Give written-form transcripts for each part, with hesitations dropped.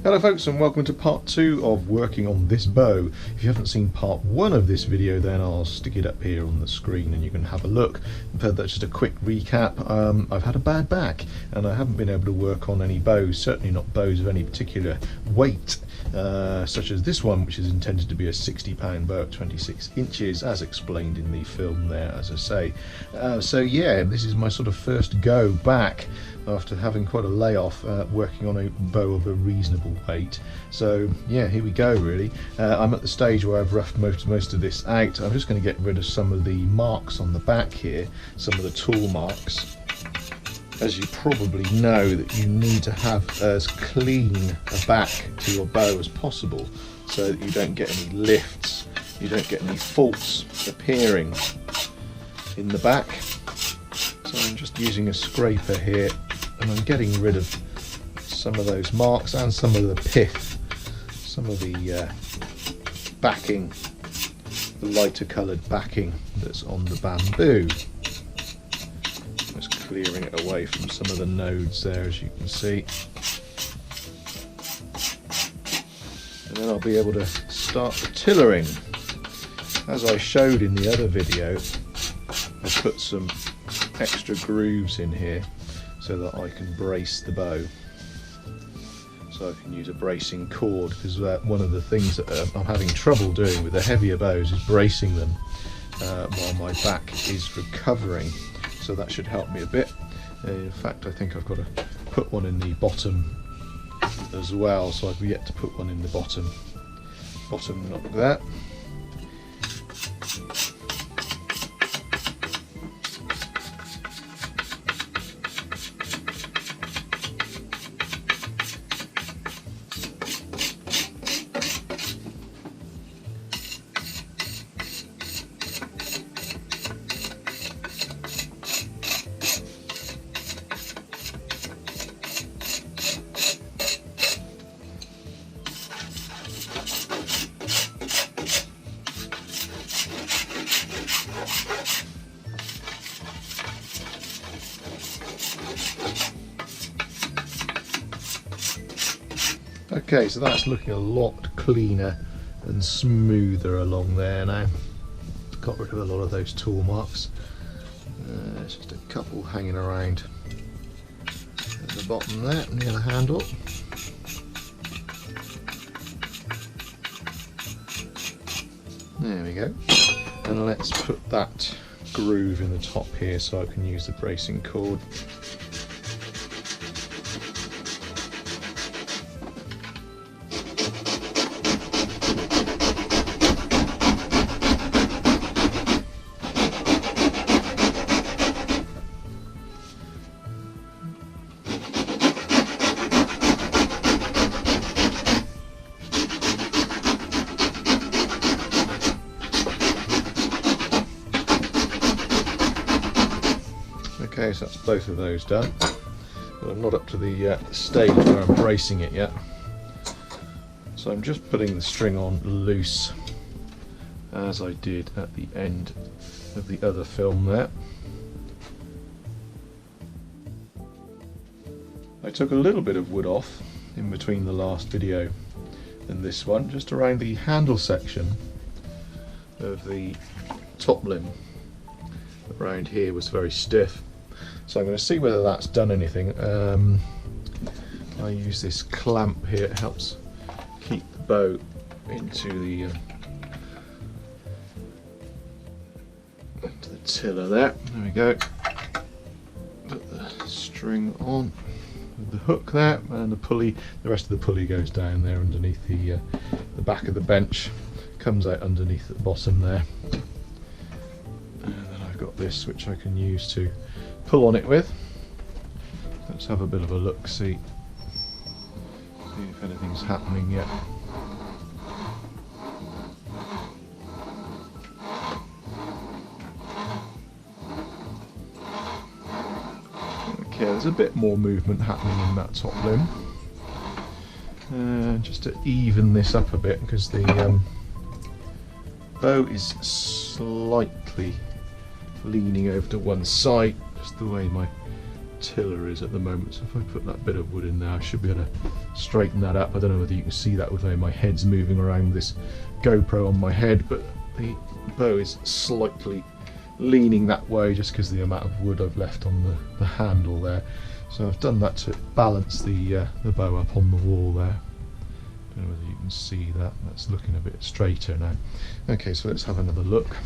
Hello folks, and welcome to part 2 of working on this bow. If you haven't seen part 1 of this video, then I'll stick it up here on the screen and you can have a look. But that's just a quick recap. I've had a bad back and I haven't been able to work on any bows, certainly not bows of any particular weight, such as this one, which is intended to be a 60-pound bow at 26 inches, as explained in the film there, as I say. So yeah, this is my sort of first go back after having quite a layoff working on a bow of a reasonable weight. So yeah, here we go really. I'm at the stage where I've roughed most of this out. I'm just going to get rid of some of the marks on the back here, some of the tool marks. As you probably know, that you need to have as clean a back to your bow as possible so that you don't get any lifts, you don't get any faults appearing in the back. So I'm just using a scraper here and I'm getting rid of some of those marks and some of the pith, some of the backing, the lighter coloured backing that's on the bamboo. Just clearing it away from some of the nodes there, as you can see. And then I'll be able to start the tillering. As I showed in the other video, I put some extra grooves in here so that I can brace the bow. So I can use a bracing cord, because one of the things that I'm having trouble doing with the heavier bows is bracing them while my back is recovering. So that should help me a bit. In fact, I think I've got to put one in the bottom as well, so I've yet to put one in the bottom like that. Okay, so that's looking a lot cleaner and smoother along there now. Got rid of a lot of those tool marks. There's just a couple hanging around at the bottom there, near the handle. There we go. And let's put that groove in the top here so I can use the bracing cord. Okay, so that's both of those done, but I'm not up to the stage where I'm bracing it yet. So I'm just putting the string on loose, as I did at the end of the other film there. I took a little bit of wood off in between the last video and this one, just around the handle section of the top limb. Around here was very stiff. So I'm going to see whether that's done anything. I use this clamp here, it helps keep the bow into the tiller there. There we go. Put the string on with the hook there, and the pulley, the rest of the pulley goes down there underneath the back of the bench, comes out underneath at the bottom there. And then I've got this which I can use to pull on it with. Let's have a bit of a look, see if anything's happening yet. Okay, there's a bit more movement happening in that top limb. Just to even this up a bit, because the bow is slightly leaning over to one side, just the way my tiller is at the moment. So if I put that bit of wood in there, I should be able to straighten that up. I don't know whether you can see that with the way my head's moving around this GoPro on my head, but the bow is slightly leaning that way just because of the amount of wood I've left on the handle there. So I've done that to balance the bow up on the wall there. Don't know whether you can see that. That's looking a bit straighter now. Okay, so let's have another look.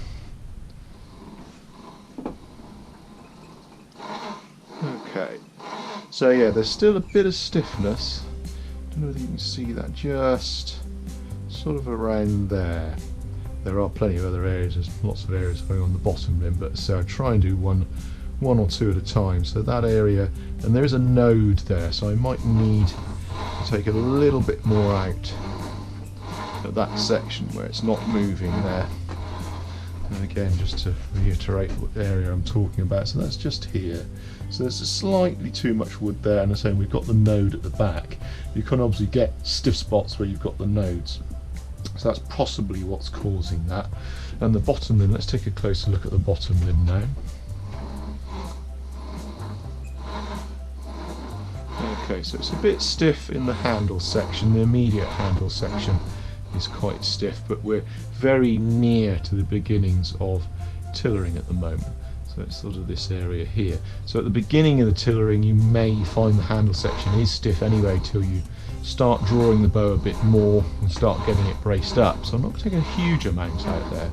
Okay, so yeah, there's still a bit of stiffness. Don't know whether you can see that, just sort of around there. There are plenty of other areas, there's lots of areas going on the bottom limb, but so I try and do one or two at a time. So that area, and there is a node there, so I might need to take a little bit more out at that section where it's not moving there. And again, just to reiterate what area I'm talking about, so that's just here. So there's slightly too much wood there, and as I say, we've got the node at the back. You can obviously get stiff spots where you've got the nodes. So that's possibly what's causing that. And the bottom limb, let's take a closer look at the bottom limb now. Okay, so it's a bit stiff in the handle section. The immediate handle section is quite stiff, but we're very near to the beginnings of tillering at the moment. So it's sort of this area here. So at the beginning of the tillering, you may find the handle section is stiff anyway till you start drawing the bow a bit more and start getting it braced up. So I'm not taking a huge amount out there.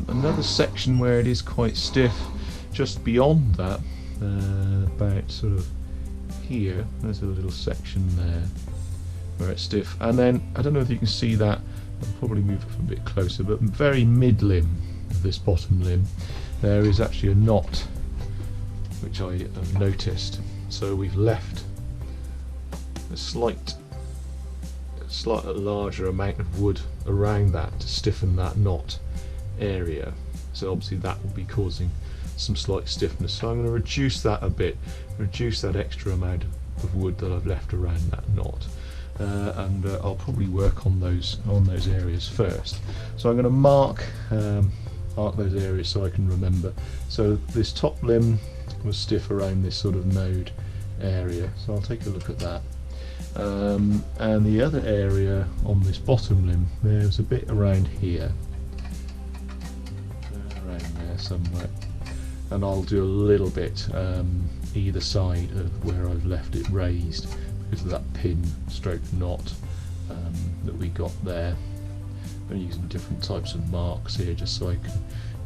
Another section where it is quite stiff, just beyond that, about sort of here, there's a little section there where it's stiff, and then I don't know if you can see that, I'll probably move it a bit closer, but very mid limb of this bottom limb there is actually a knot which I have noticed. So we've left a slight larger amount of wood around that to stiffen that knot area. So obviously that will be causing some slight stiffness. So I'm going to reduce that a bit, reduce that extra amount of wood that I've left around that knot. And I'll probably work on those areas first. So I'm going to mark those areas so I can remember. So this top limb was stiff around this sort of node area, so I'll take a look at that. And the other area on this bottom limb, there's a bit around here, around there somewhere, and I'll do a little bit either side of where I've left it raised because of that pin stroke knot that we got there. I'm using different types of marks here just so I can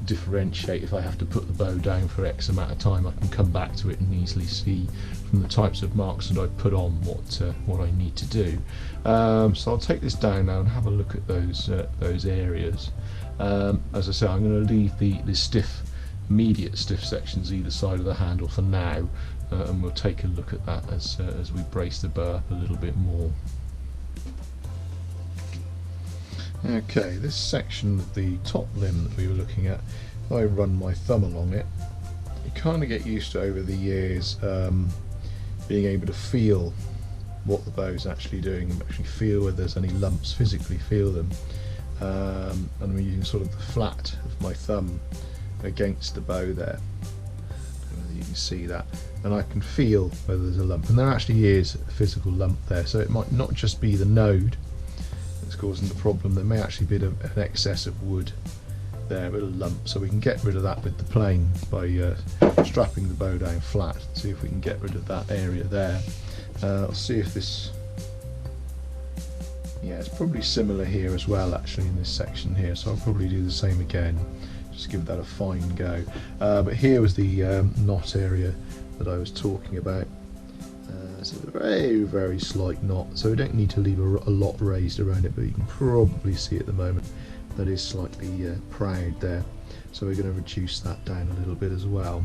differentiate. If I have to put the bow down for X amount of time, I can come back to it and easily see from the types of marks that I put on what I need to do. So I'll take this down now and have a look at those areas. As I say, I'm going to leave the stiff, immediate stiff sections either side of the handle for now, and we'll take a look at that as we brace the bow up a little bit more. Okay, this section of the top limb that we were looking at, if I run my thumb along it, you kind of get used to over the years being able to feel what the bow's actually doing, and actually feel whether there's any lumps, physically feel them. And I'm using sort of the flat of my thumb against the bow there. I don't know whether you can see that. And I can feel whether there's a lump, and there actually is a physical lump there, so it might not just be the node that's causing the problem. There may actually be an excess of wood there, a bit of lump, so we can get rid of that with the plane by strapping the bow down flat. See if we can get rid of that area there. I'll see if this, yeah, it's probably similar here as well actually in this section here, so I'll probably do the same again, just give that a fine go. But here was the knot area that I was talking about. It's a very, very slight knot, so we don't need to leave a lot raised around it, but you can probably see at the moment that is slightly proud there. So we're going to reduce that down a little bit as well.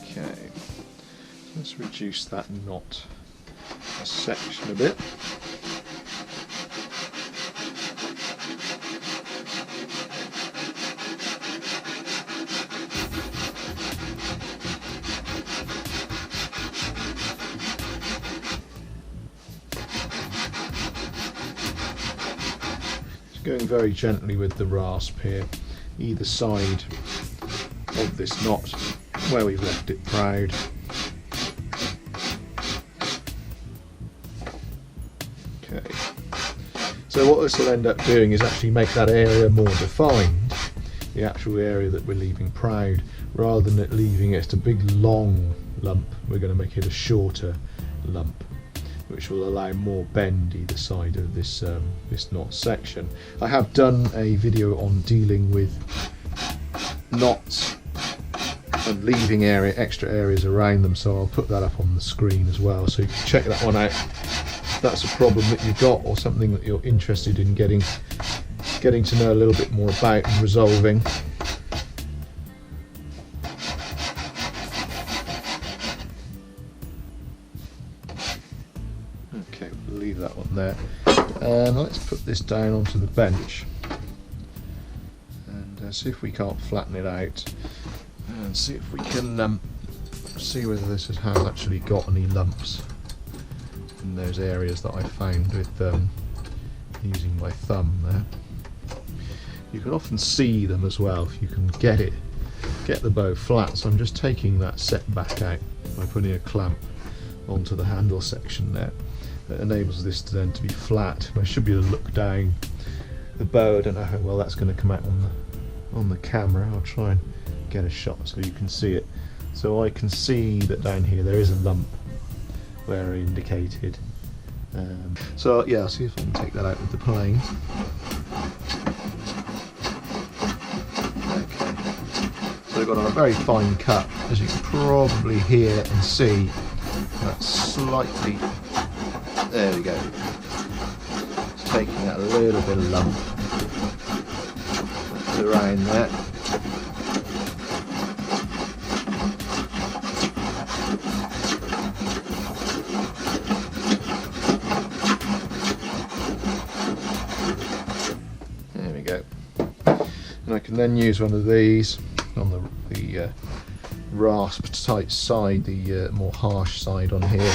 Okay, let's reduce that knot section a bit. Going very gently with the rasp here, either side of this knot where we've left it proud. Okay, so what this will end up doing is actually make that area more defined, the actual area that we're leaving proud, rather than it leaving it a big long lump. We're going to make it a shorter lump, which will allow more bend either side of this this knot section. I have done a video on dealing with knots and leaving extra areas around them, so I'll put that up on the screen as well, so you can check that one out if that's a problem that you've got, or something that you're interested in getting to know a little bit more about and resolving. Okay, we'll leave that one there, and let's put this down onto the bench and see if we can't flatten it out and see if we can see whether this has actually got any lumps in those areas that I found with using my thumb there. You can often see them as well if you can get the bow flat, so I'm just taking that set back out by putting a clamp onto the handle section there. That enables this to then to be flat. I should be able to look down the bow. I don't know how well that's going to come out on the camera. I'll try and get a shot so you can see it. So I can see that down here there is a lump where I indicated. So yeah, I'll see if I can take that out with the plane. Okay. So I've got on a very fine cut, as you can probably hear and see. That's slightly. There we go. Just taking that little bit of lump around there. There we go. And I can then use one of these on the rasp type side, the more harsh side on here.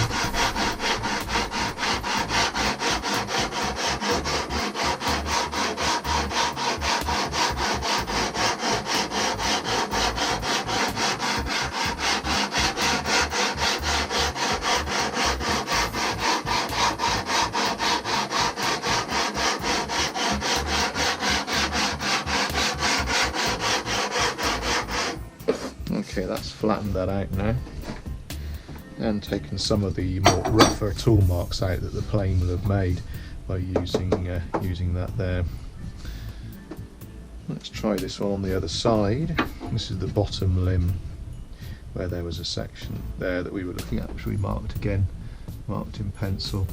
Okay, that's flattened that out now, and taken some of the more rougher tool marks out that the plane will have made by using that there. Let's try this one on the other side. This is the bottom limb where there was a section there that we were looking at, which we marked again, marked in pencil.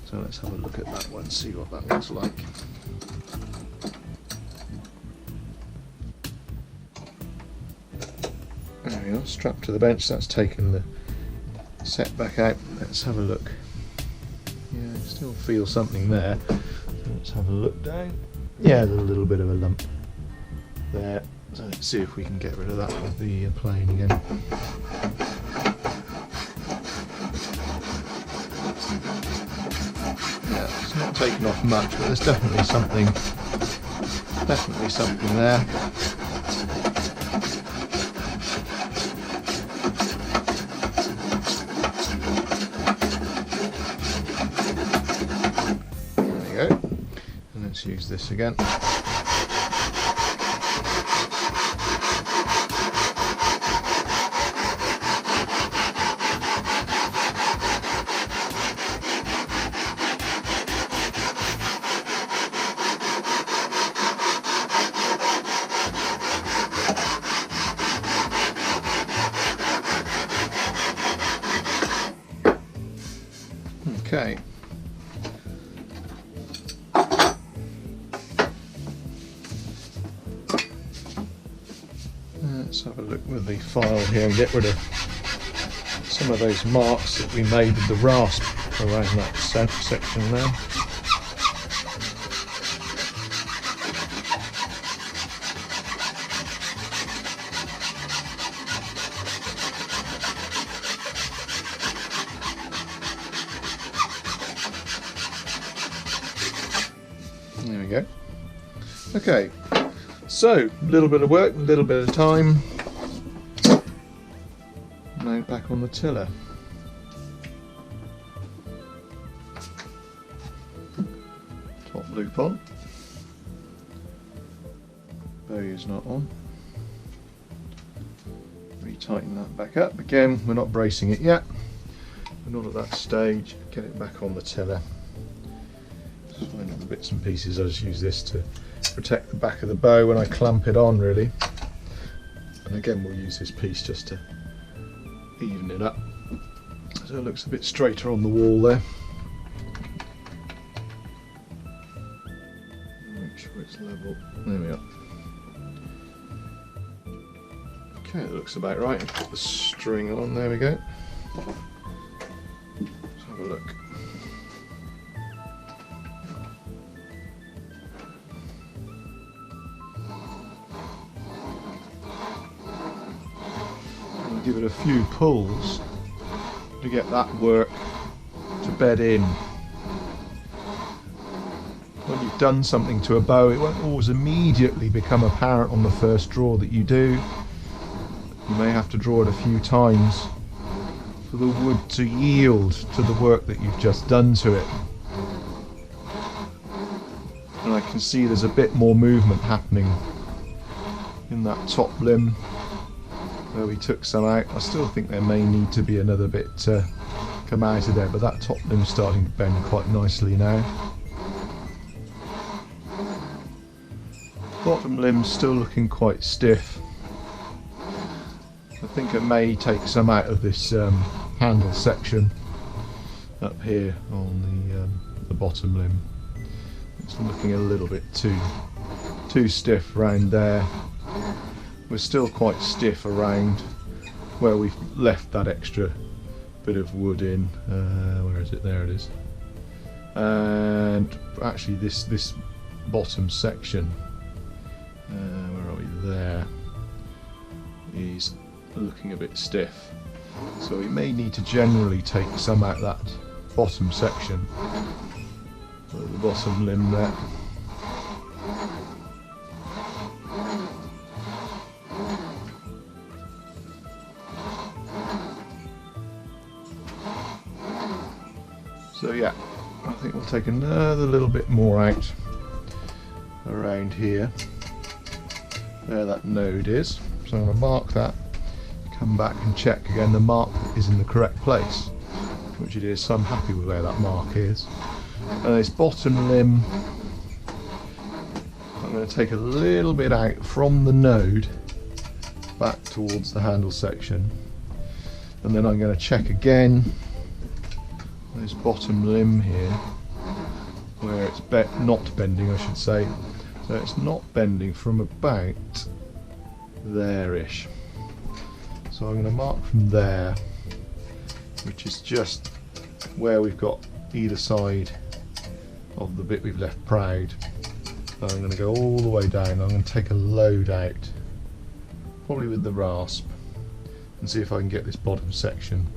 So let's have a look at that one, see what that looks like. There we are, strapped to the bench. That's taken the set back out. Let's have a look. Yeah, I still feel something there. So let's have a look down. Yeah, there's a little bit of a lump there. So let's see if we can get rid of that with the plane again. Yeah, it's not taken off much, but there's definitely something there. Use this again. Okay. Let's have a look with the file here and get rid of some of those marks that we made with the rasp around that section there. There we go. Okay. So, a little bit of work, a little bit of time. Now back on the tiller. Top loop on. Bow's not on. Retighten that back up. Again, we're not bracing it yet. We're not at that stage. Get it back on the tiller. Just find all the bits and pieces. I just use this to protect the back of the bow when I clamp it on, really. And again, we'll use this piece just to even it up so it looks a bit straighter on the wall there. Make sure it's level. There we are. Okay, that looks about right. Put the string on. There we go. Let's have a look. Give it a few pulls to get that work to bed in. When you've done something to a bow, it won't always immediately become apparent on the first draw that you do. You may have to draw it a few times for the wood to yield to the work that you've just done to it. And I can see there's a bit more movement happening in that top limb where we took some out. I still think there may need to be another bit come out of there, but that top limb's starting to bend quite nicely now. Bottom limb's still looking quite stiff. I think it may take some out of this handle section up here on the bottom limb. It's looking a little bit too stiff around there. We're still quite stiff around where we've left that extra bit of wood in. Where is it? There it is. And actually this bottom section, where are we? There, is looking a bit stiff. So we may need to generally take some out of that bottom section, so the bottom limb there. So yeah, I think we'll take another little bit more out around here, where that node is. So I'm going to mark that, come back and check again the mark is in the correct place, which it is, so I'm happy with where that mark is. And this bottom limb, I'm going to take a little bit out from the node back towards the handle section, and then I'm going to check again this bottom limb here, where it's not bending, I should say. So it's not bending from about there-ish. So I'm going to mark from there, which is just where we've got either side of the bit we've left proud. So I'm going to go all the way down. I'm going to take a load out, probably with the rasp, and see if I can get this bottom section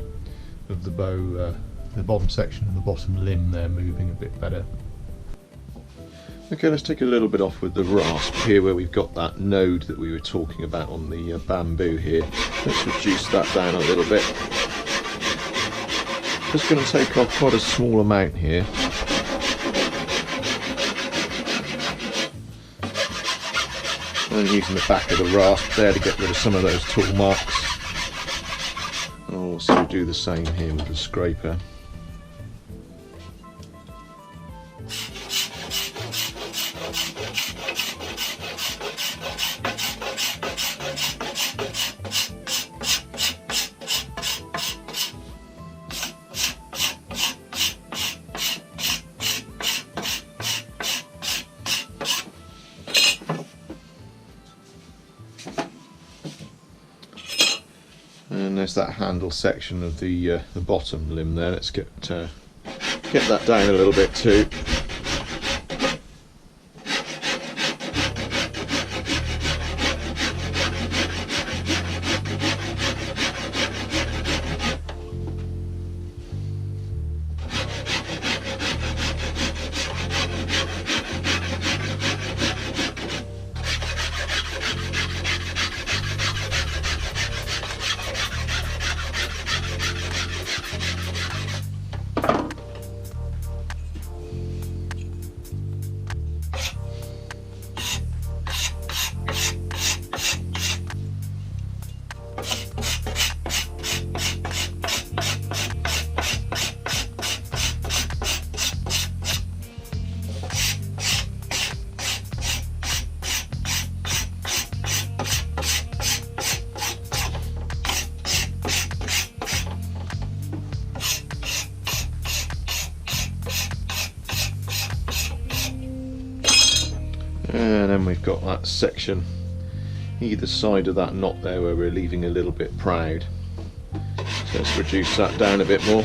of the bow, the bottom section and the bottom limb there moving a bit better. Okay, let's take a little bit off with the rasp here where we've got that node that we were talking about on the bamboo here. Let's reduce that down a little bit. Just going to take off quite a small amount here. And using the back of the rasp there to get rid of some of those tool marks. I'll also do the same here with the scraper. And there's that handle section of the bottom limb there. Let's get that down a little bit too. And then we've got that section either side of that knot there where we're leaving a little bit proud. So let's reduce that down a bit more.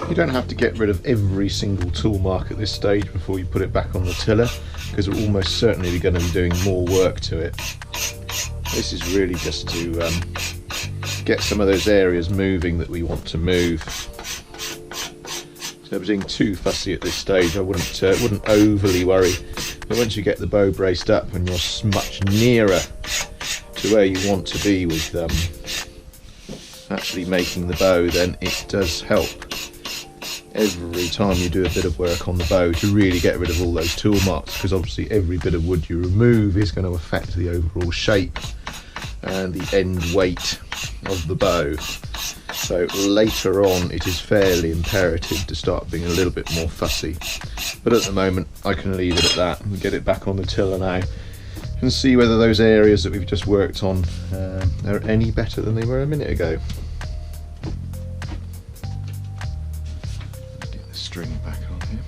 You don't have to get rid of every single tool mark at this stage before you put it back on the tiller, because we're almost certainly going to be doing more work to it. This is really just to get some of those areas moving that we want to move. So being too fussy at this stage, I wouldn't overly worry. But once you get the bow braced up and you're much nearer to where you want to be with actually making the bow, then it does help every time you do a bit of work on the bow to really get rid of all those tool marks, because obviously every bit of wood you remove is going to affect the overall shape and the end weight of the bow. So later on it is fairly imperative to start being a little bit more fussy, but at the moment I can leave it at that and get it back on the tiller now and see whether those areas that we've just worked on are any better than they were a minute ago. String back on here.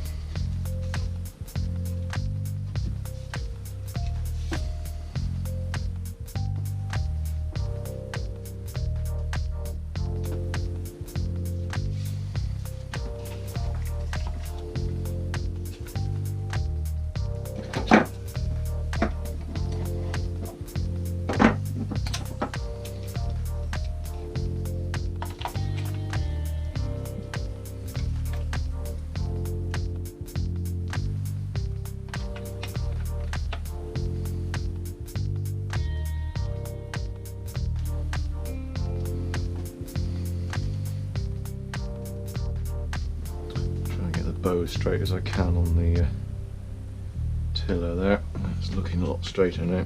Bow as straight as I can on the tiller there. It's looking a lot straighter now.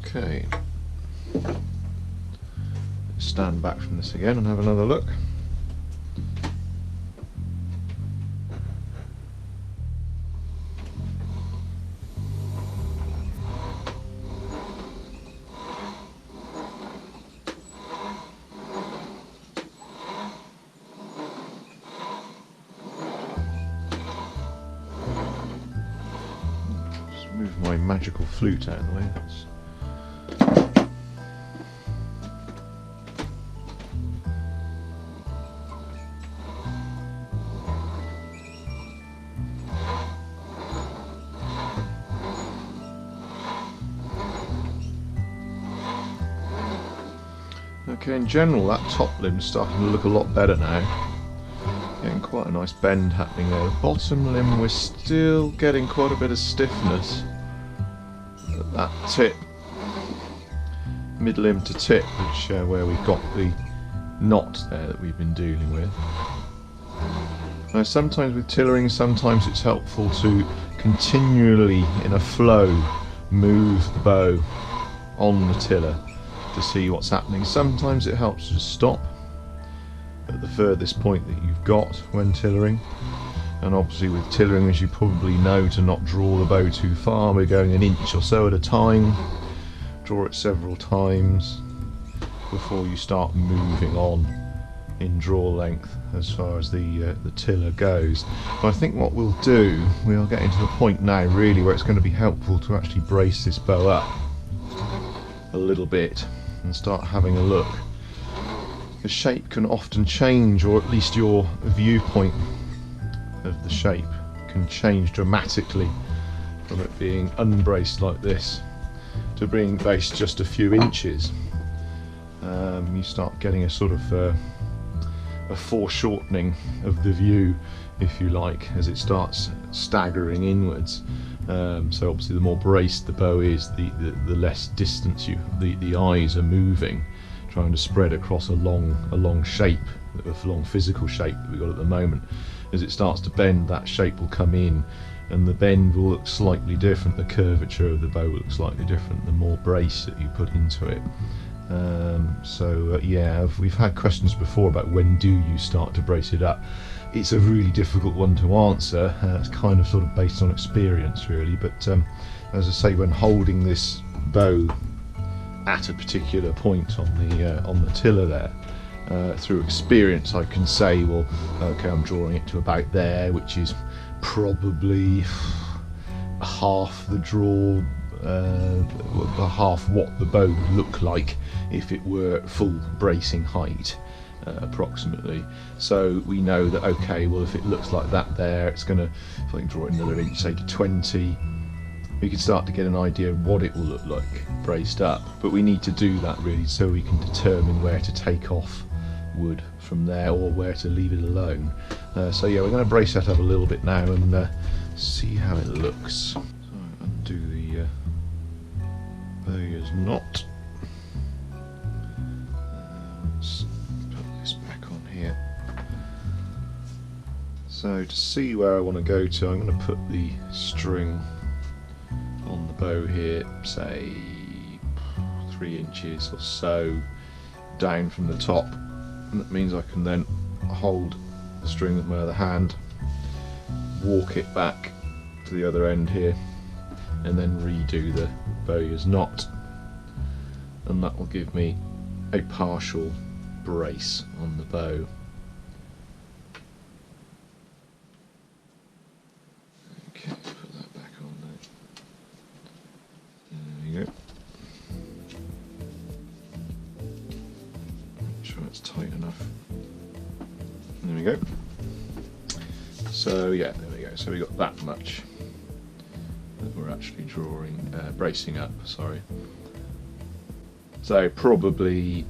Okay, let's stand back from this again and have another look. Move my magical flute out of the way. Okay, in general that top limb's starting to look a lot better now. Getting quite a nice bend happening there. The bottom limb, we're still getting quite a bit of stiffness at that tip, mid limb to tip, which where we've got the knot there that we've been dealing with. Now sometimes with tillering, sometimes it's helpful to continually in a flow move the bow on the tiller to see what's happening. Sometimes it helps to just stop at the furthest point that you've got when tillering, and obviously with tillering, as you probably know, to not draw the bow too far, we're going an inch or so at a time. Draw it several times before you start moving on in draw length as far as the tiller goes. But I think what we'll do, we are getting to the point now really where it's going to be helpful to actually brace this bow up a little bit and start having a look. The shape can often change, or at least your viewpoint of the shape can change dramatically from it being unbraced like this to being braced just a few inches. You start getting a sort of a foreshortening of the view, if you like, as it starts staggering inwards. So obviously the more braced the bow is, the less distance the eyes are moving, trying to spread across a long shape long physical shape that we've got at the moment. As it starts to bend, that shape will come in, and the bend will look slightly different, the curvature of the bow will look slightly different, the more brace that you put into it. Yeah, we've had questions before about when do you start to brace it up. It's a really difficult one to answer. It's kind of sort of based on experience really, but as I say, when holding this bow at a particular point on the tiller there, through experience I can say, well, okay, I'm drawing it to about there, which is probably half the draw, half what the bow would look like if it were full bracing height, approximately. So we know that, okay, well, if it looks like that there, it's going to, if I can draw it another inch, say to 20, we can start to get an idea of what it will look like braced up. But we need to do that really so we can determine where to take off wood from there or where to leave it alone. So yeah, we're going to brace that up a little bit now and see how it looks. So undo the bowyer's knot. Let's put this back on here. So to see where I want to go to, I'm going to put the string on the bow here, say 3 inches or so down from the top, and that means I can then hold the string with my other hand, walk it back to the other end here, and then redo the bowyer's knot, and that will give me a partial brace on the bow. Okay, put that back on there. There we go. Make sure it's tight enough. There we go. So yeah, there we go. So we got that much that we're actually drawing, bracing up. Sorry. So probably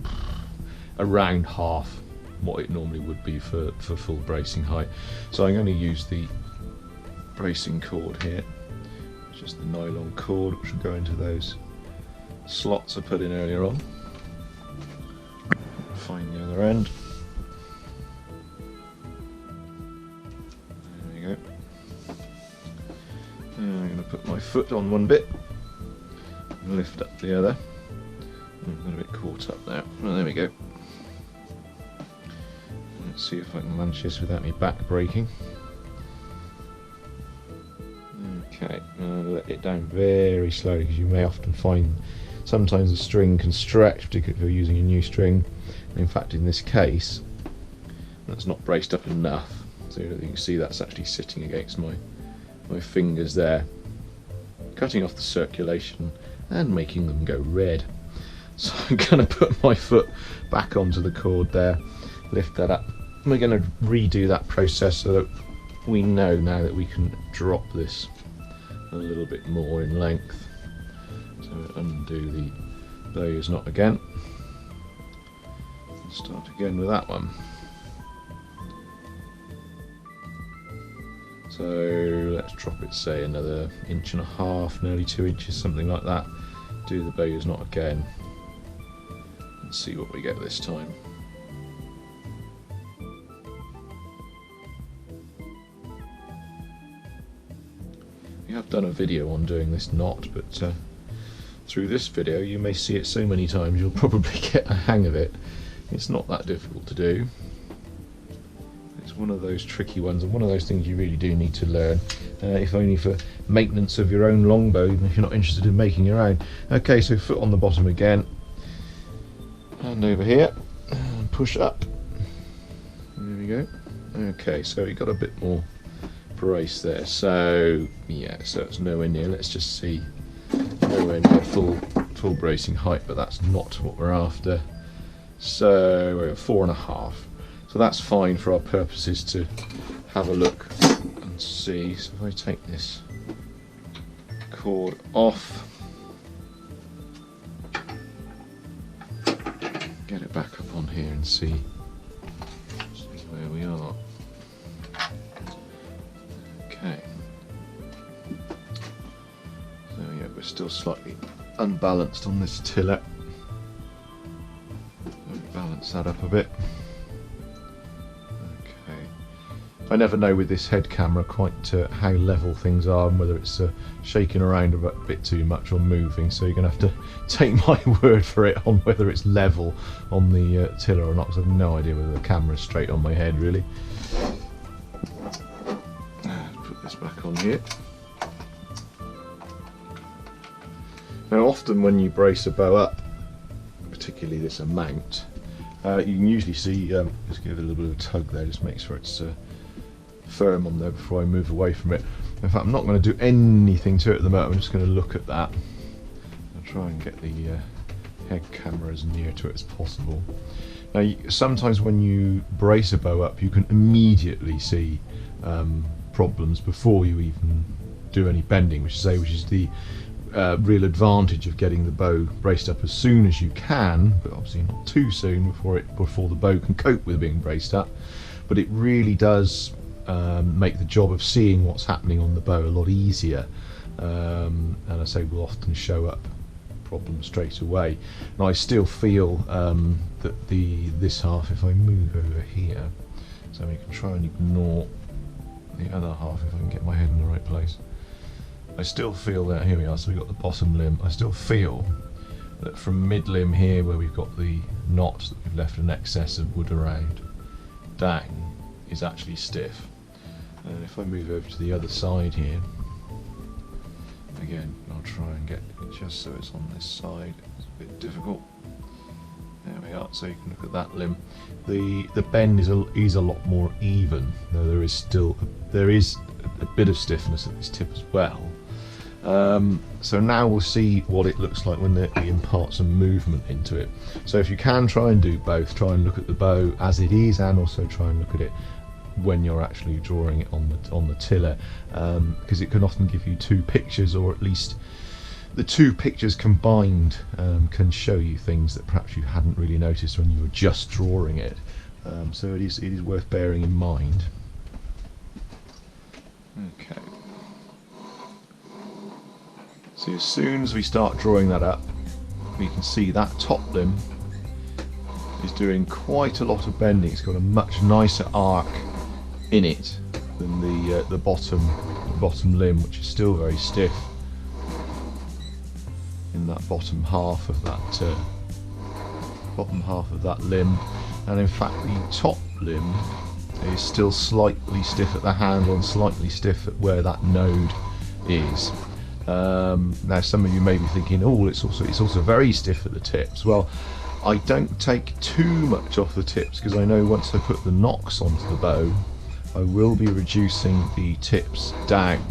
around half what it normally would be for full bracing height. So I'm going to use the bracing cord here, just the nylon cord, which will go into those slots I put in earlier on. Find the other end. There we go. And I'm going to put my foot on one bit and lift up the other. I'm got a bit caught up now. Well, there we go. Let's see if I can manage this without me back breaking. Okay, let it down very slowly, because you may often find sometimes the string can stretch, particularly if you're using a new string. And in fact, in this case, that's not braced up enough. So you can see that's actually sitting against my fingers there, cutting off the circulation and making them go red. So I'm going to put my foot back onto the cord there, lift that up. And we're going to redo that process so that we know now that we can drop this a little bit more in length. So undo the bowyer's knot again. And start again with that one. So let's drop it, say, another 1.5 inches, nearly 2 inches, something like that. Do the bowyer's knot again. See what we get this time. We have done a video on doing this knot, but through this video you may see it so many times you'll probably get a hang of it. It's not that difficult to do. It's one of those tricky ones, and one of those things you really do need to learn, if only for maintenance of your own longbow, even if you're not interested in making your own. Okay, so foot on the bottom again. And over here, and push up. There we go. Okay, so we got a bit more brace there. So yeah, so it's nowhere near. Let's just see, nowhere near full bracing height, but that's not what we're after. So we're at 4.5. So that's fine for our purposes to have a look and see. So if I take this cord off, get it back up on here and see where we are. Okay. So yeah, we're still slightly unbalanced on this tiller. Balance that up a bit. I never know with this head camera quite how level things are and whether it's shaking around a bit too much or moving, so you're going to have to take my word for it on whether it's level on the tiller or not, because I have no idea whether the camera's straight on my head really. Put this back on here. Now often when you brace a bow up, particularly this amount, you can usually see, just give it a little bit of a tug there, just make sure it's firm on there before I move away from it. In fact, I'm not going to do anything to it at the moment, I'm just going to look at that. I'll try and get the head camera as near to it as possible. Now sometimes when you brace a bow up you can immediately see problems before you even do any bending, which is the real advantage of getting the bow braced up as soon as you can, but obviously not too soon before the bow can cope with being braced up. But it really does make the job of seeing what's happening on the bow a lot easier, and I say will often show up problems straight away. And I still feel that this half, if I move over here, so we can try and ignore the other half if I can get my head in the right place. I still feel that, here we are, so we've got the bottom limb, I still feel that from mid limb here where we've got the knot that we've left an excess of wood around, down is actually stiff. And if I move over to the other side here, again I'll try and get it just so it's on this side, it's a bit difficult. There we are, so you can look at that limb. The bend is a lot more even, though there is a bit of stiffness at this tip as well. So now we'll see what it looks like when we impart some movement into it. So if you can try and do both, try and look at the bow as it is and also try and look at it when you're actually drawing it on the tiller, because it can often give you two pictures, or at least the two pictures combined can show you things that perhaps you hadn't really noticed when you were just drawing it. So it is worth bearing in mind. Okay. So as soon as we start drawing that up, we can see that top limb is doing quite a lot of bending. It's got a much nicer arc in it than the bottom limb, which is still very stiff in that bottom half of that limb. And in fact the top limb is still slightly stiff at the handle and slightly stiff at where that node is. Now some of you may be thinking, oh, it's also very stiff at the tips. Well, I don't take too much off the tips, because I know once I put the nocks onto the bow I will be reducing the tips down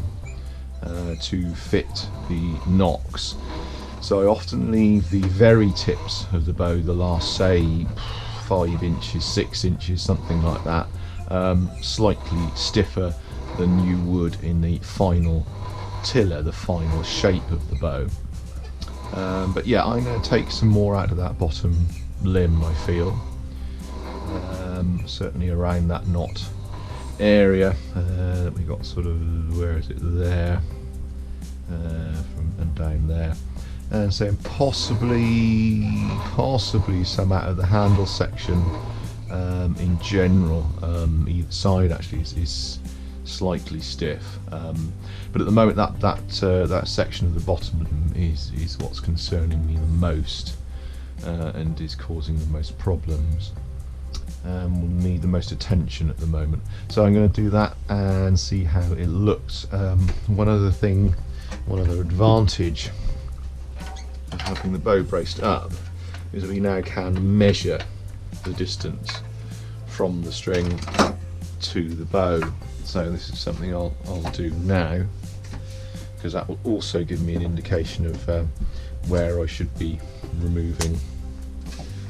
to fit the nocks. So I often leave the very tips of the bow, the last say 5 inches, 6 inches, something like that, slightly stiffer than you would in the final tiller, the final shape of the bow. But yeah, I'm going to take some more out of that bottom limb, I feel, certainly around that knot area. We got sort of, where is it, there, and down there, and so possibly some out of the handle section. In general, either side actually is slightly stiff, but at the moment that section of the bottom limb is what's concerning me the most, and is causing the most problems, will need the most attention at the moment. So I'm going to do that and see how it looks. One other advantage of having the bow braced up is that we now can measure the distance from the string to the bow. So this is something I'll do now, because that will also give me an indication of where I should be removing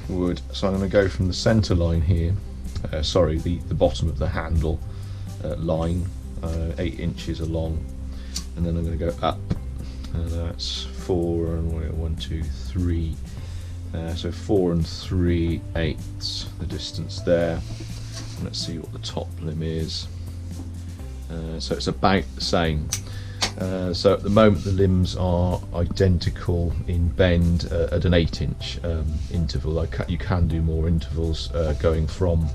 wood. So I'm going to go from the centre line here, the bottom of the handle line, 8 inches along, and then I'm going to go up, and that's 4 and 1, 2, 3. So 4 3/8 the distance there. And let's see what the top limb is. So it's about the same. So at the moment the limbs are identical in bend at an 8-inch interval. You can do more intervals going from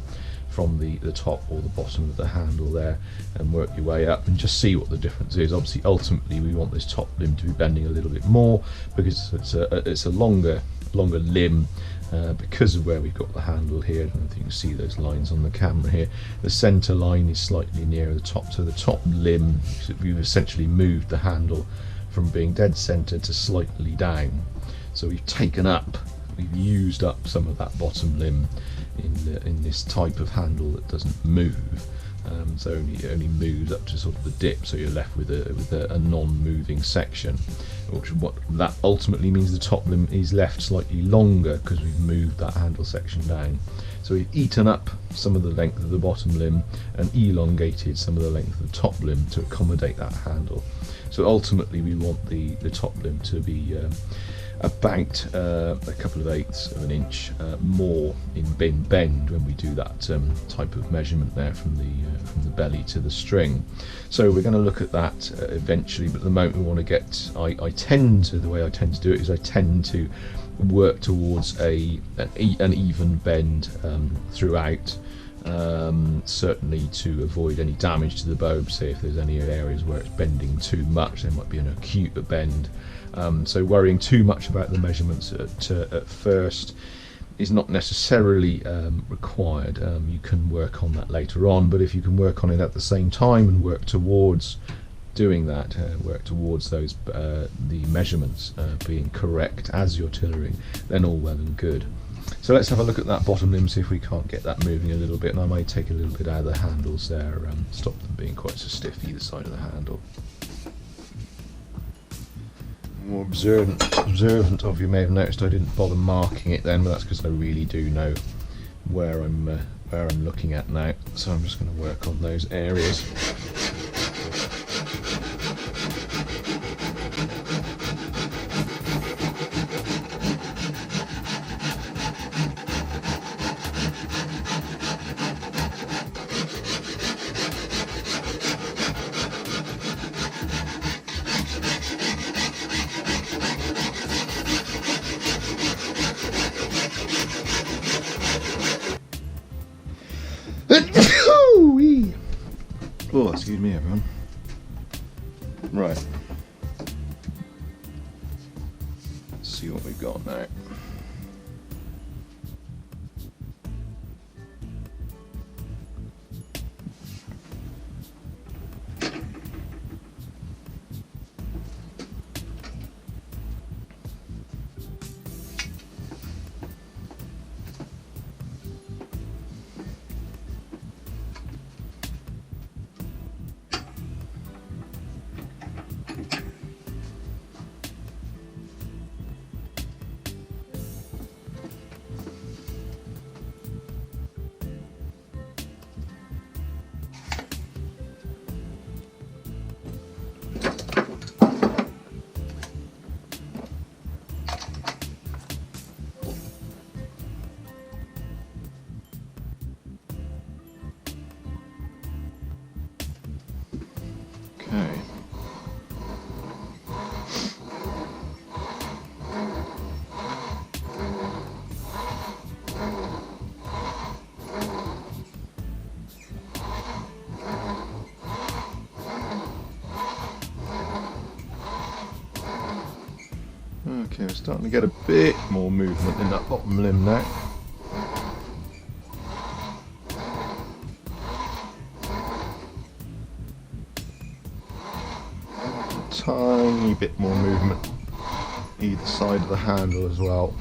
from the top or the bottom of the handle there, and work your way up and just see what the difference is. Obviously ultimately we want this top limb to be bending a little bit more because it's a longer limb, because of where we've got the handle here. I don't know if you can see those lines on the camera here. The center line is slightly nearer the top, so the top limb, we've essentially moved the handle from being dead center to slightly down. So we've used up some of that bottom limb in this type of handle that doesn't move. So it only moves up to sort of the dip, so you're left with a non-moving section, which what that ultimately means the top limb is left slightly longer because we've moved that handle section down. So we've eaten up some of the length of the bottom limb and elongated some of the length of the top limb to accommodate that handle. So ultimately we want the top limb to be about a couple of eighths of an inch more in bend when we do that type of measurement there from the belly to the string. So we're going to look at that eventually, but at the moment we want to get, the way I tend to do it is I tend to work towards an even bend throughout, certainly to avoid any damage to the bow. Say if there's any areas where it's bending too much, there might be an acute bend. So worrying too much about the measurements at first is not necessarily required. You can work on that later on, but if you can work on it at the same time and work towards doing that, work towards those the measurements being correct as you're tillering, then all well and good. So let's have a look at that bottom limb, see if we can't get that moving a little bit, and I may take a little bit out of the handles there, stop them being quite so stiff either side of the handle. More observant of you may have noticed I didn't bother marking it then, but that's because I really do know where I'm looking at now, so I'm just going to work on those areas. Oh, excuse me everyone. Right. Let's see what we've got now. Okay. Okay, we're starting to get a bit more movement in that bottom limb now. Tiny bit more movement either side of the handle as well.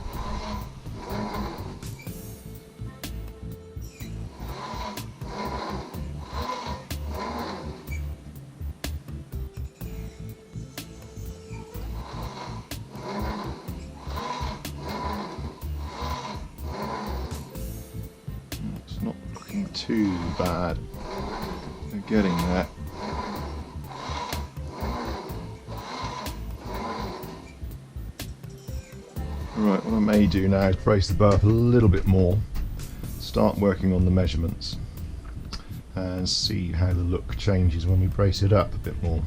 It's not looking too bad. We're getting there. Right, what I may do now is brace the bow up a little bit more, start working on the measurements and see how the look changes when we brace it up a bit more.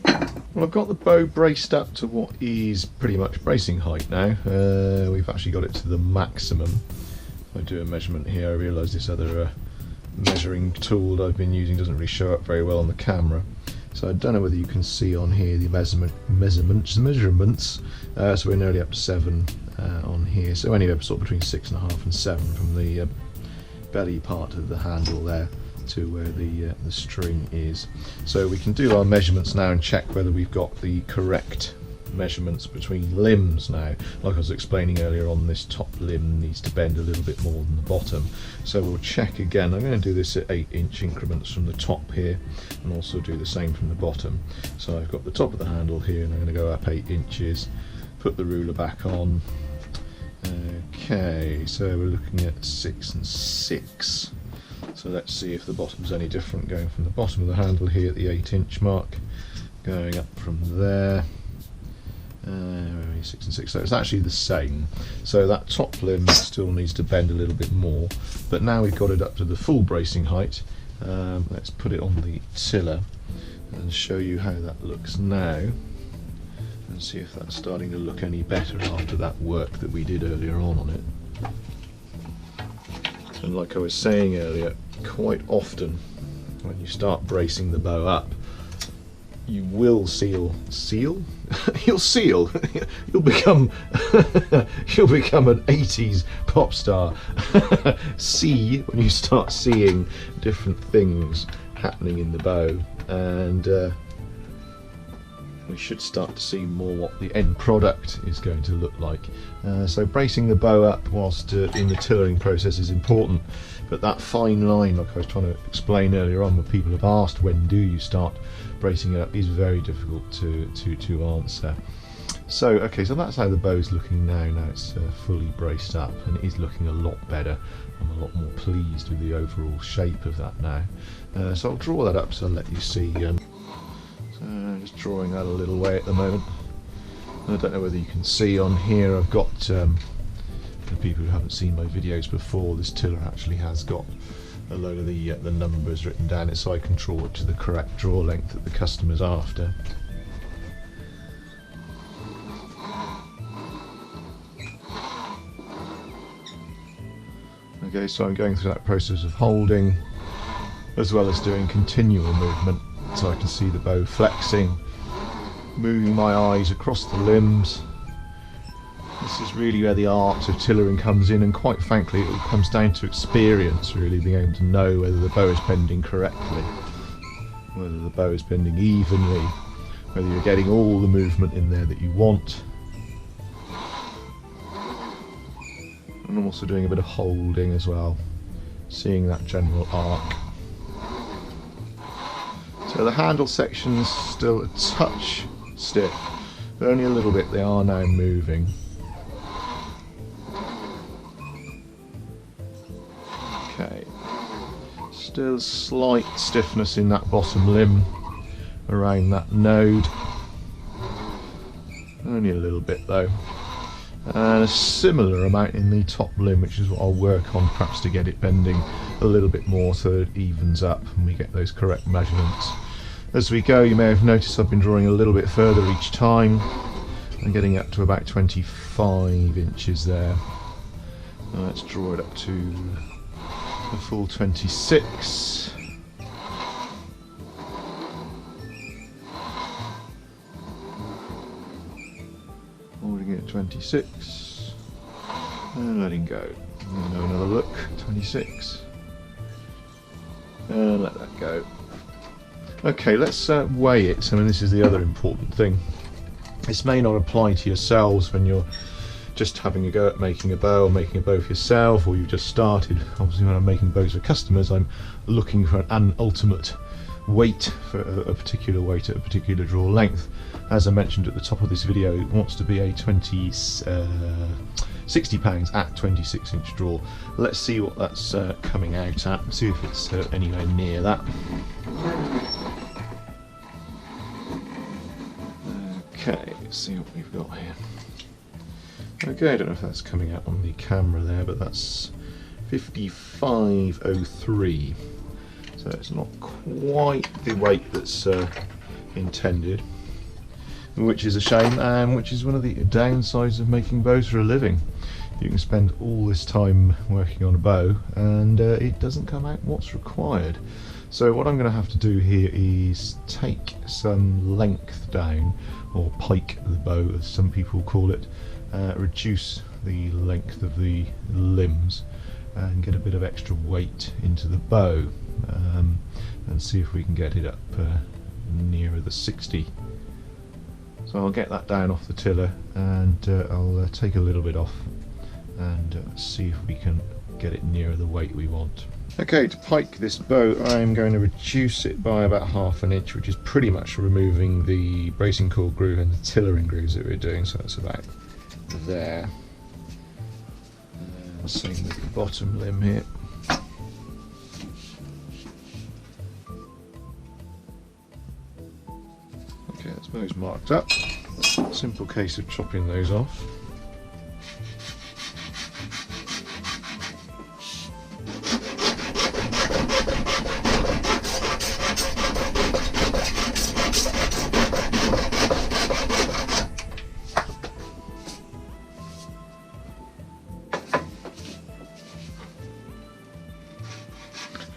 Well, I've got the bow braced up to what is pretty much bracing height now. We've actually got it to the maximum. If I do a measurement here, I realise this other measuring tool that I've been using doesn't really show up very well on the camera. So I don't know whether you can see on here the measurements. So we're nearly up to 7 on here. So anywhere sort of between 6.5 and 7 from the belly part of the handle there to where the string is. So we can do our measurements now and check whether we've got the correct measurements between limbs now. Like I was explaining earlier on, this top limb needs to bend a little bit more than the bottom. So we'll check again. I'm going to do this at 8-inch increments from the top here, and also do the same from the bottom. So I've got the top of the handle here, and I'm going to go up 8 inches, put the ruler back on. Okay, so we're looking at 6 and 6. So let's see if the bottom's any different, going from the bottom of the handle here at the 8-inch mark, going up from there. 6 and 6, so it's actually the same. So that top limb still needs to bend a little bit more, but now we've got it up to the full bracing height. Let's put it on the tiller and show you how that looks now, and see if that's starting to look any better after that work that we did earlier on it. And like I was saying earlier, quite often when you start bracing the bow up, you will seal. You'll seal. You'll become you'll become an 80s pop star. See when you start seeing different things happening in the bow, and we should start to see more what the end product is going to look like. So bracing the bow up whilst in the tillering process is important, but that fine line, like I was trying to explain earlier on, where people have asked when do you start bracing it up, is very difficult to answer. So okay, so that's how the bow's looking now. Now it's fully braced up, and it is looking a lot better. I'm a lot more pleased with the overall shape of that now. So I'll draw that up so I'll let you see. So I'm just drawing that a little way at the moment. I don't know whether you can see on here, I've got, for people who haven't seen my videos before, this tiller actually has got a load of the numbers written down it, so I can draw it to the correct draw length that the customer's after. Okay, so I'm going through that process of holding as well as doing continual movement, so I can see the bow flexing, moving my eyes across the limbs. This is really where the art of tillering comes in, and quite frankly it comes down to experience, really being able to know whether the bow is bending correctly, whether the bow is bending evenly, whether you're getting all the movement in there that you want. And I'm also doing a bit of holding as well, seeing that general arc. So the handle section's still a touch stiff, but only a little bit. They are now moving. Okay, still slight stiffness in that bottom limb around that node, only a little bit though, and a similar amount in the top limb, which is what I'll work on perhaps to get it bending a little bit more so it evens up and we get those correct measurements. As we go, you may have noticed I've been drawing a little bit further each time. I'm getting up to about 25 inches there. Now let's draw it up to a full 26. Holding it at 26 and letting go. And have another look, 26, and let that go. Okay, let's weigh it. I mean, this is the other important thing. This may not apply to yourselves when you're just having a go at making a bow, or making a bow for yourself, or you've just started. Obviously when I'm making bows for customers, I'm looking for an ultimate weight, for a particular weight at a particular draw length. As I mentioned at the top of this video, it wants to be a 60 pounds at 26-inch draw. Let's see what that's coming out at, see if it's anywhere near that. Okay, let's see what we've got here. Okay, I don't know if that's coming out on the camera there, but that's 55.03. So it's not quite the weight that's intended. which is a shame, and which is one of the downsides of making bows for a living. You can spend all this time working on a bow and it doesn't come out what's required. So what I'm going to have to do here is take some length down, or pike the bow as some people call it, reduce the length of the limbs and get a bit of extra weight into the bow, and see if we can get it up nearer the 60. So I'll get that down off the tiller, and I'll take a little bit off and see if we can get it nearer the weight we want. Okay, to pike this bow I'm going to reduce it by about ½ an inch, which is pretty much removing the bracing cord groove and the tillering grooves that we're doing, so that's about there. Same with the bottom limb here. Okay, that's those marked up. Simple case of chopping those off.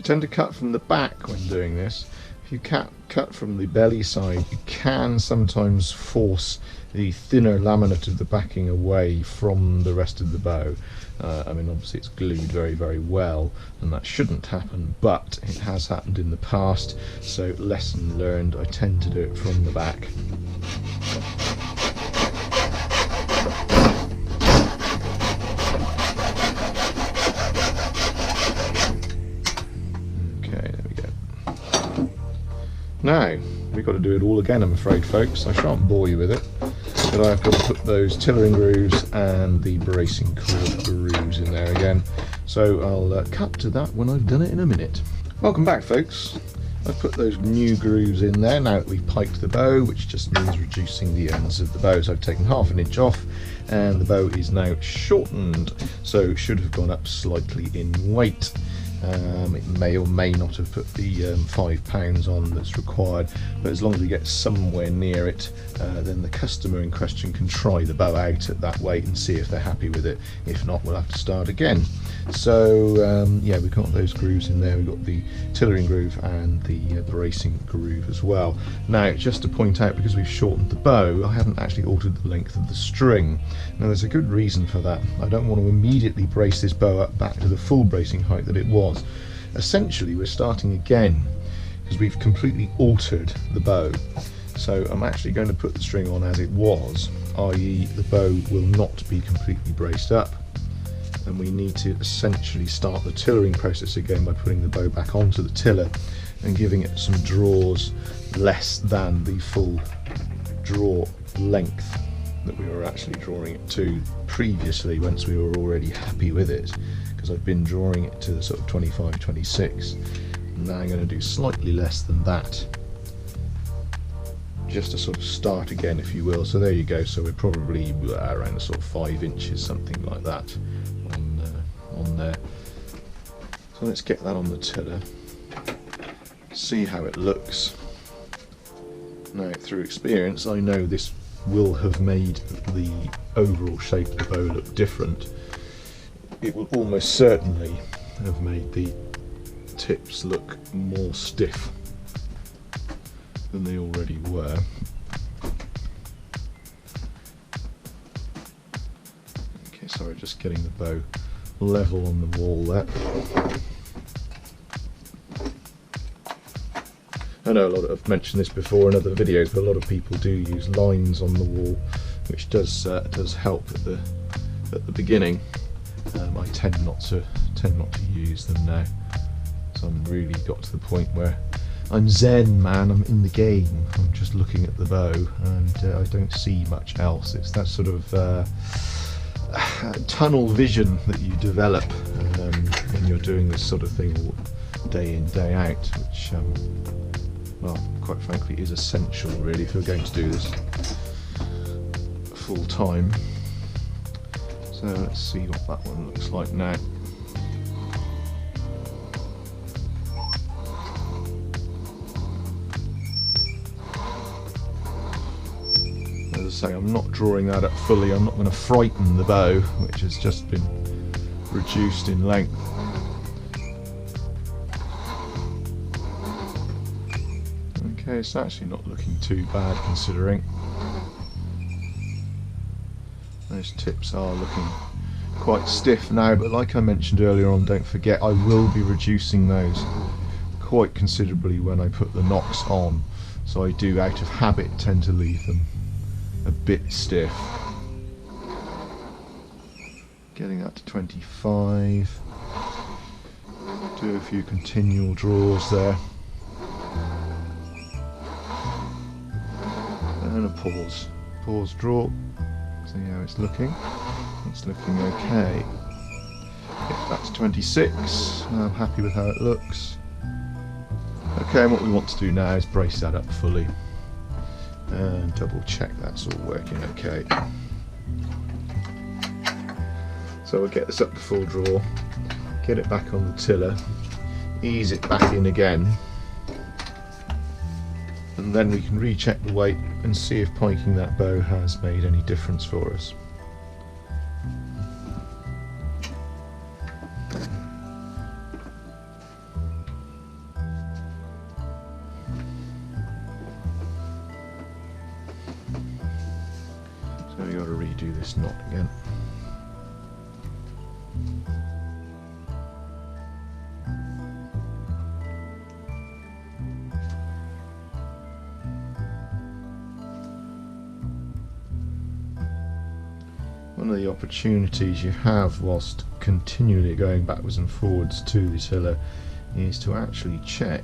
Tend to cut from the back when doing this. If you cut from the belly side, you can sometimes force the thinner laminate of the backing away from the rest of the bow. I mean, obviously it's glued very, very well, and that shouldn't happen, but it has happened in the past, so lesson learned, I tend to do it from the back. Now, we've got to do it all again, I'm afraid, folks. I shan't bore you with it, but I've got to put those tillering grooves and the bracing cord grooves in there again. So I'll cut to that when I've done it in a minute. Welcome back, folks. I've put those new grooves in there now that we've piked the bow, which just means reducing the ends of the bow. So I've taken ½ an inch off, and the bow is now shortened, so it should have gone up slightly in weight. It may or may not have put the £5 on that's required, but as long as we get somewhere near it, then the customer in question can try the bow out at that weight and see if they're happy with it. If not, we'll have to start again. So yeah, we've got those grooves in there. We've got the tillering groove and the bracing groove as well. Now, just to point out, because we've shortened the bow, I haven't actually altered the length of the string. Now, there's a good reason for that. I don't want to immediately brace this bow up back to the full bracing height that it was. Essentially, we're starting again because we've completely altered the bow. So I'm actually going to put the string on as it was, i.e. the bow will not be completely braced up, and we need to essentially start the tillering process again by putting the bow back onto the tiller and giving it some draws less than the full draw length that we were actually drawing it to previously, once we were already happy with it, because I've been drawing it to sort of 25, 26. Now I'm going to do slightly less than that, just to sort of start again, if you will. So there you go. So we're probably around the sort of 5 inches, something like that, on there. So let's get that on the tiller, see how it looks. Now, through experience, I know this will have made the overall shape of the bow look different. It will almost certainly have made the tips look more stiff than they already were. Okay, sorry, just getting the bow level on the wall there. I know I've mentioned this before in other videos, but a lot of people do use lines on the wall, which does help at the beginning. I tend not to use them now. So I'm really got to the point where I'm zen, man. I'm in the game. I'm just looking at the bow, and I don't see much else. It's that sort of tunnel vision that you develop when you're doing this sort of thing day in, day out, which well, quite frankly, is essential really if you're going to do this full time. So let's see what that one looks like now. So I'm not drawing that up fully. I'm not going to frighten the bow, which has just been reduced in length. Okay, it's actually not looking too bad considering. Those tips are looking quite stiff now, but like I mentioned earlier on, don't forget I will be reducing those quite considerably when I put the nocks on. So I do, out of habit, tend to leave them a bit stiff. Getting that to 25. Do a few continual draws there. And a pause. Pause, draw. See how it's looking. It's looking okay. Yep, that's 26. I'm happy with how it looks. Okay, and what we want to do now is brace that up fully and double check that's all working okay. So we'll get this up to full draw, get it back on the tiller, ease it back in again, and then we can recheck the weight and see if piking that bow has made any difference for us. So we've got to redo this knot again. One of the opportunities you have whilst continually going backwards and forwards to the tiller is to actually check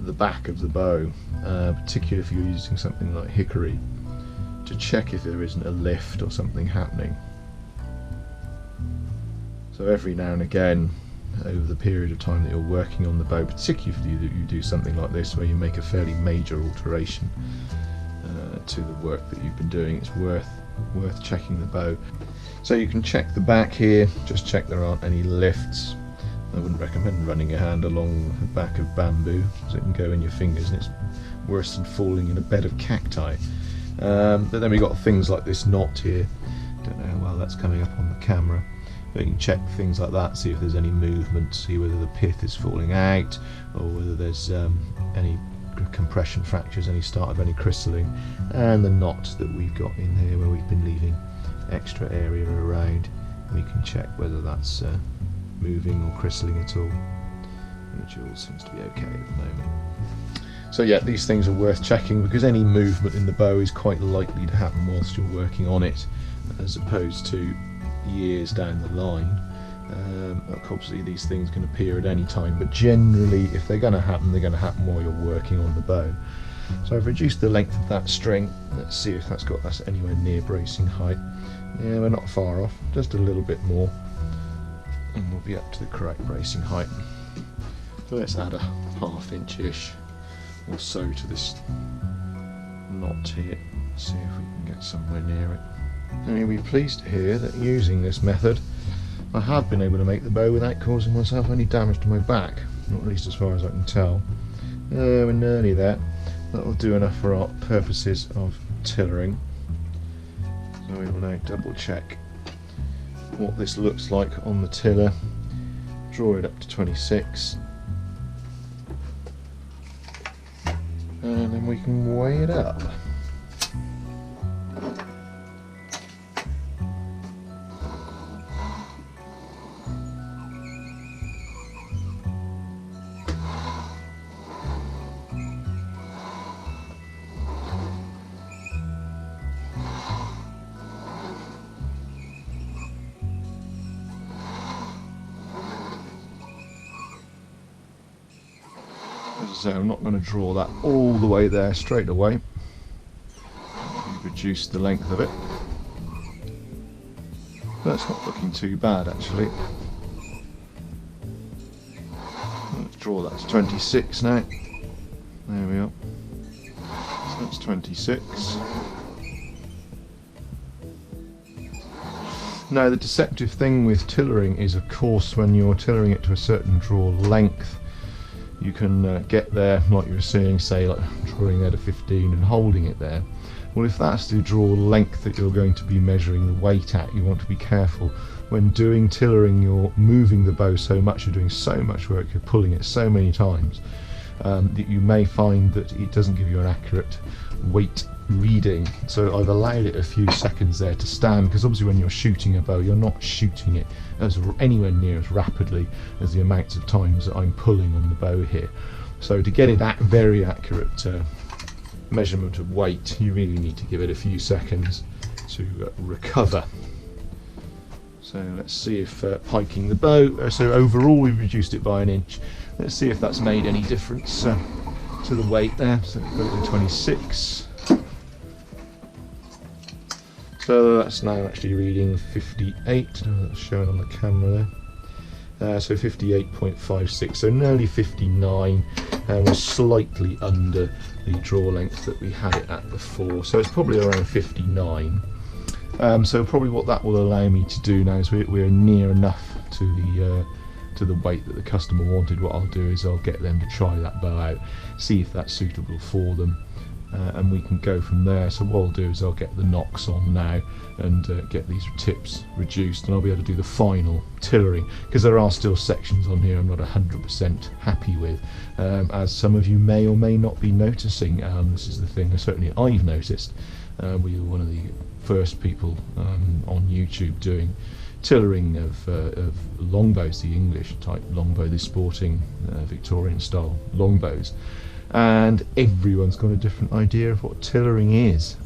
the back of the bow, particularly if you're using something like hickory, to check if there isn't a lift or something happening. So every now and again over the period of time that you're working on the bow, particularly if you do something like this where you make a fairly major alteration to the work that you've been doing, it's worth checking the bow. So you can check the back here, just check there aren't any lifts. I wouldn't recommend running your hand along the back of bamboo, because it can go in your fingers and it's worse than falling in a bed of cacti. But then we've got things like this knot here. Don't know how well that's coming up on the camera, but you can check things like that, see if there's any movement, see whether the pith is falling out or whether there's any compression fractures, any start of any crystalling, and the knot that we've got in here where we've been leaving extra area around. We can check whether that's moving or crystalling at all, which all seems to be okay at the moment. So yeah, these things are worth checking because any movement in the bow is quite likely to happen whilst you're working on it, as opposed to years down the line. Obviously these things can appear at any time, but generally if they're going to happen, they're going to happen while you're working on the bow. So I've reduced the length of that string. Let's see if that's got us anywhere near bracing height. Yeah, we're not far off, just a little bit more, and we'll be up to the correct bracing height. So let's add a ½ inch-ish or so to this knot here, see if we can get somewhere near it. And you'll be pleased to hear that using this method I have been able to make the bow without causing myself any damage to my back, not at least as far as I can tell. We're nearly there. That'll do enough for our purposes of tillering. So we will now double check what this looks like on the tiller, draw it up to 26, and then we can weigh it up. So I'm not going to draw that all the way there straight away. Reduce the length of it. That's not looking too bad actually. Let's draw that to 26 now. There we are. So that's 26. Now the deceptive thing with tillering is, of course, when you're tillering it to a certain draw length, you can get there, like you were seeing, say like drawing there to 15 and holding it there, Well, if that's the draw length that you're going to be measuring the weight at, you want to be careful. When doing tillering, you're moving the bow so much, you're doing so much work, you're pulling it so many times, that you may find that it doesn't give you an accurate weight reading. So I've allowed it a few seconds there to stand, because obviously when you're shooting a bow, you're not shooting it as anywhere near as rapidly as the amounts of times that I'm pulling on the bow here. So to get it at very accurate measurement of weight, you really need to give it a few seconds to recover. So let's see if piking the bow, so overall we've reduced it by 1 inch. Let's see if that's made any difference to the weight there. So we've got it to 26. So that's now actually reading 58, that's showing on the camera there. So 58.56, so nearly 59, and we're slightly under the draw length that we had it at before, so it's probably around 59. So probably what that will allow me to do now is we're near enough to the weight that the customer wanted. What I'll do is I'll get them to try that bow out, see if that's suitable for them, and we can go from there. So what I'll do is I'll get the nocks on now and get these tips reduced, and I'll be able to do the final tillering, because there are still sections on here I'm not 100% happy with, as some of you may or may not be noticing. This is the thing, certainly I've noticed. We were one of the first people on YouTube doing tillering of longbows, the English type longbow, the sporting Victorian style longbows, and everyone's got a different idea of what tillering is.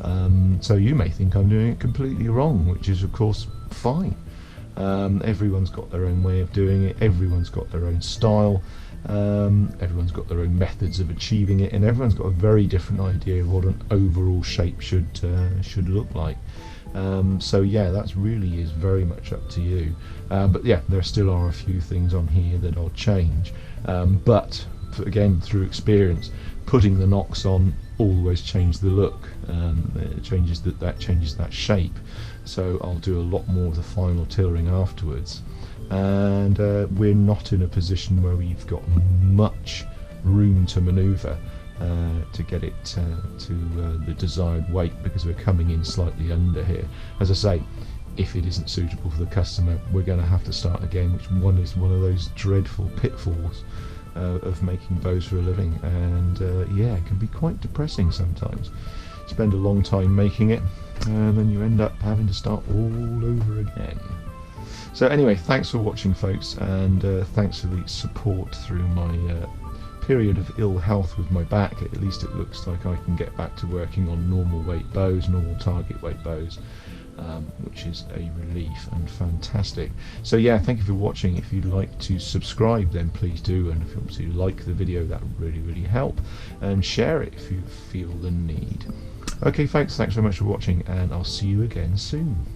So you may think I'm doing it completely wrong, which is of course fine. Everyone's got their own way of doing it, everyone's got their own style, everyone's got their own methods of achieving it, and everyone's got a very different idea of what an overall shape should look like. So yeah, that really is very much up to you. But yeah, there still are a few things on here that I'll change, but again, through experience, putting the nocks on always change the look. It changes that changes that shape. So I'll do a lot more of the final tillering afterwards, and we're not in a position where we've got much room to manoeuvre to get it to the desired weight, because we're coming in slightly under here. As I say, if it isn't suitable for the customer, we're going to have to start again, which is one of those dreadful pitfalls of making bows for a living, and yeah, it can be quite depressing sometimes. Spend a long time making it, and then you end up having to start all over again. So anyway, thanks for watching, folks, and thanks for the support through my period of ill health with my back. At least it looks like I can get back to working on normal weight bows, normal target weight bows, which is a relief and fantastic. So yeah, thank you for watching. If you'd like to subscribe, then please do, and if you obviously like the video, that would really help, and share it if you feel the need. Okay folks, thanks very much for watching, and I'll see you again soon.